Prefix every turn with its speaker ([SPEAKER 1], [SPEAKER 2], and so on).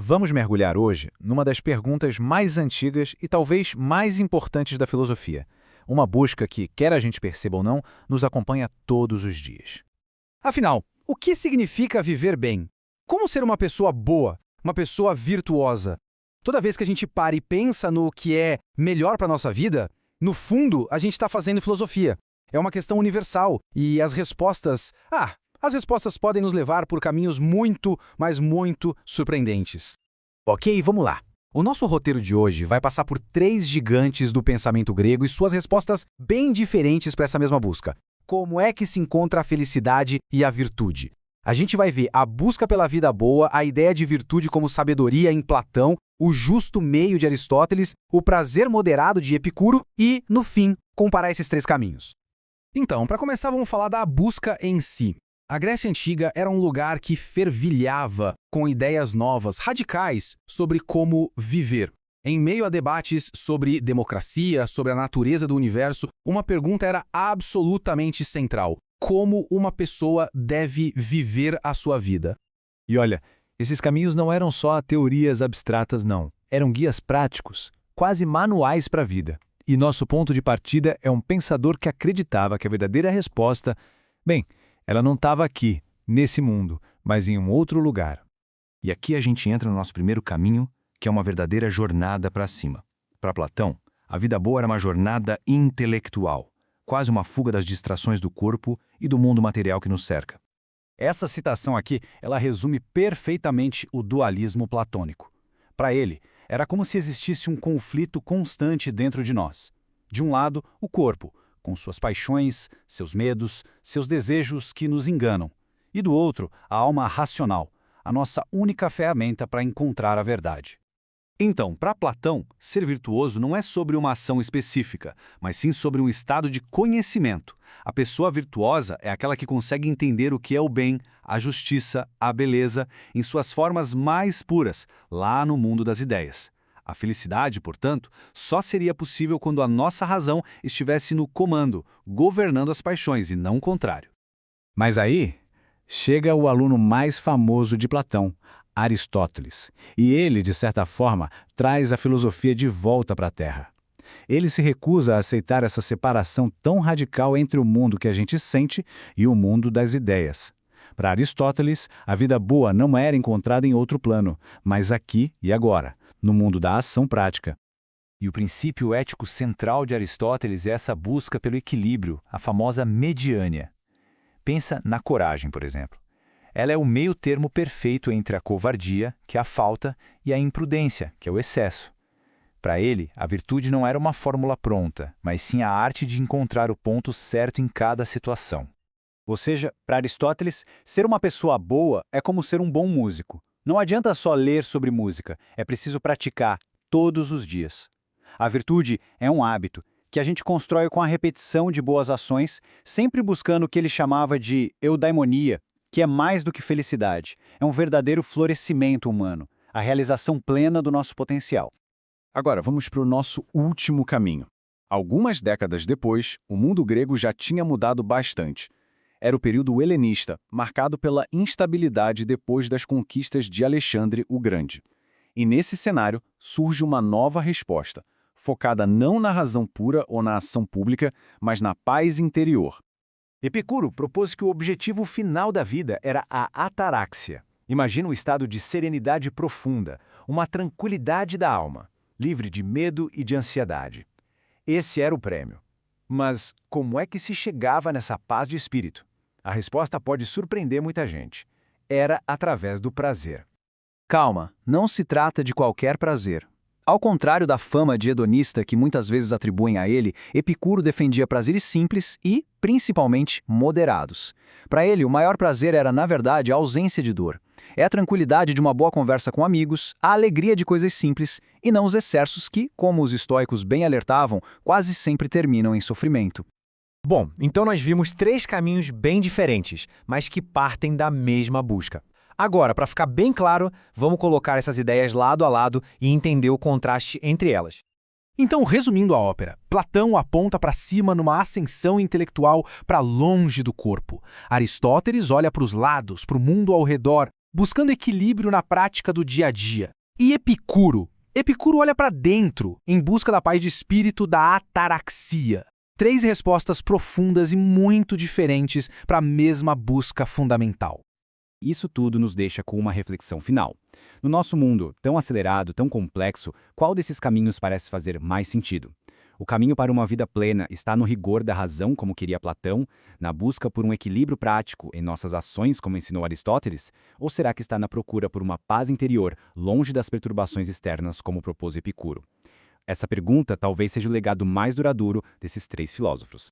[SPEAKER 1] Vamos mergulhar hoje numa das perguntas mais antigas e talvez mais importantes da filosofia. Uma busca que, quer a gente perceba ou não, nos acompanha todos os dias.
[SPEAKER 2] Afinal, o que significa viver bem? Como ser uma pessoa boa, uma pessoa virtuosa? Toda vez que a gente para e pensa no que é melhor para a nossa vida, no fundo, a gente está fazendo filosofia. É uma questão universal e as respostas podem nos levar por caminhos muito, mas muito surpreendentes.
[SPEAKER 3] Ok, vamos lá. O nosso roteiro de hoje vai passar por 3 gigantes do pensamento grego e suas respostas bem diferentes para essa mesma busca. Como é que se encontra a felicidade e a virtude? A gente vai ver a busca pela vida boa, a ideia de virtude como sabedoria em Platão, o justo meio de Aristóteles, o prazer moderado de Epicuro e, no fim, comparar esses 3 caminhos.
[SPEAKER 2] Então, para começar, vamos falar da busca em si. A Grécia Antiga era um lugar que fervilhava com ideias novas, radicais, sobre como viver. Em meio a debates sobre democracia, sobre a natureza do universo, uma pergunta era absolutamente central: como uma pessoa deve viver a sua vida?
[SPEAKER 4] E olha, esses caminhos não eram só teorias abstratas, não. Eram guias práticos, quase manuais para a vida. E nosso ponto de partida é um pensador que acreditava que a verdadeira resposta, ela não estava aqui, nesse mundo, mas em um outro lugar.
[SPEAKER 5] E aqui a gente entra no nosso primeiro caminho, que é uma verdadeira jornada para cima. Para Platão, a vida boa era uma jornada intelectual, quase uma fuga das distrações do corpo e do mundo material que nos cerca.
[SPEAKER 3] Essa citação aqui, ela resume perfeitamente o dualismo platônico. Para ele, era como se existisse um conflito constante dentro de nós. De um lado, o corpo, com suas paixões, seus medos, seus desejos que nos enganam. E do outro, a alma racional, a nossa única ferramenta para encontrar a verdade.
[SPEAKER 5] Então, para Platão, ser virtuoso não é sobre uma ação específica, mas sim sobre um estado de conhecimento. A pessoa virtuosa é aquela que consegue entender o que é o bem, a justiça, a beleza, em suas formas mais puras, lá no mundo das ideias. A felicidade, portanto, só seria possível quando a nossa razão estivesse no comando, governando as paixões e não o contrário.
[SPEAKER 3] Mas aí chega o aluno mais famoso de Platão, Aristóteles. E ele, de certa forma, traz a filosofia de volta para a Terra. Ele se recusa a aceitar essa separação tão radical entre o mundo que a gente sente e o mundo das ideias. Para Aristóteles, a vida boa não era encontrada em outro plano, mas aqui e agora, no mundo da ação prática.
[SPEAKER 4] E o princípio ético central de Aristóteles é essa busca pelo equilíbrio, a famosa mediânia. Pensa na coragem, por exemplo. Ela é o meio termo perfeito entre a covardia, que é a falta, e a imprudência, que é o excesso. Para ele, a virtude não era uma fórmula pronta, mas sim a arte de encontrar o ponto certo em cada situação.
[SPEAKER 3] Ou seja, para Aristóteles, ser uma pessoa boa é como ser um bom músico. Não adianta só ler sobre música, é preciso praticar todos os dias. A virtude é um hábito que a gente constrói com a repetição de boas ações, sempre buscando o que ele chamava de eudaimonia, que é mais do que felicidade, é um verdadeiro florescimento humano, a realização plena do nosso potencial.
[SPEAKER 6] Agora, vamos para o nosso último caminho. Algumas décadas depois, o mundo grego já tinha mudado bastante. Era o período helenista, marcado pela instabilidade depois das conquistas de Alexandre o Grande. E nesse cenário surge uma nova resposta, focada não na razão pura ou na ação pública, mas na paz interior.
[SPEAKER 4] Epicuro propôs que o objetivo final da vida era a ataraxia. Imagina um estado de serenidade profunda, uma tranquilidade da alma, livre de medo e de ansiedade. Esse era o prêmio. Mas como é que se chegava nessa paz de espírito? A resposta pode surpreender muita gente. Era através do prazer.
[SPEAKER 3] Calma, não se trata de qualquer prazer. Ao contrário da fama de hedonista que muitas vezes atribuem a ele, Epicuro defendia prazeres simples e, principalmente, moderados. Para ele, o maior prazer era, na verdade, a ausência de dor. É a tranquilidade de uma boa conversa com amigos, a alegria de coisas simples, e não os excessos que, como os estoicos bem alertavam, quase sempre terminam em sofrimento.
[SPEAKER 1] Bom, então nós vimos 3 caminhos bem diferentes, mas que partem da mesma busca. Agora, para ficar bem claro, vamos colocar essas ideias lado a lado e entender o contraste entre elas.
[SPEAKER 2] Então, resumindo a ópera, Platão aponta para cima numa ascensão intelectual para longe do corpo. Aristóteles olha para os lados, para o mundo ao redor, buscando equilíbrio na prática do dia a dia. E Epicuro? Epicuro olha para dentro, em busca da paz de espírito da ataraxia. 3 respostas profundas e muito diferentes para a mesma busca fundamental.
[SPEAKER 6] Isso tudo nos deixa com uma reflexão final. No nosso mundo tão acelerado, tão complexo, qual desses caminhos parece fazer mais sentido? O caminho para uma vida plena está no rigor da razão, como queria Platão, na busca por um equilíbrio prático em nossas ações, como ensinou Aristóteles? Ou será que está na procura por uma paz interior, longe das perturbações externas, como propôs Epicuro? Essa pergunta talvez seja o legado mais duradouro desses 3 filósofos.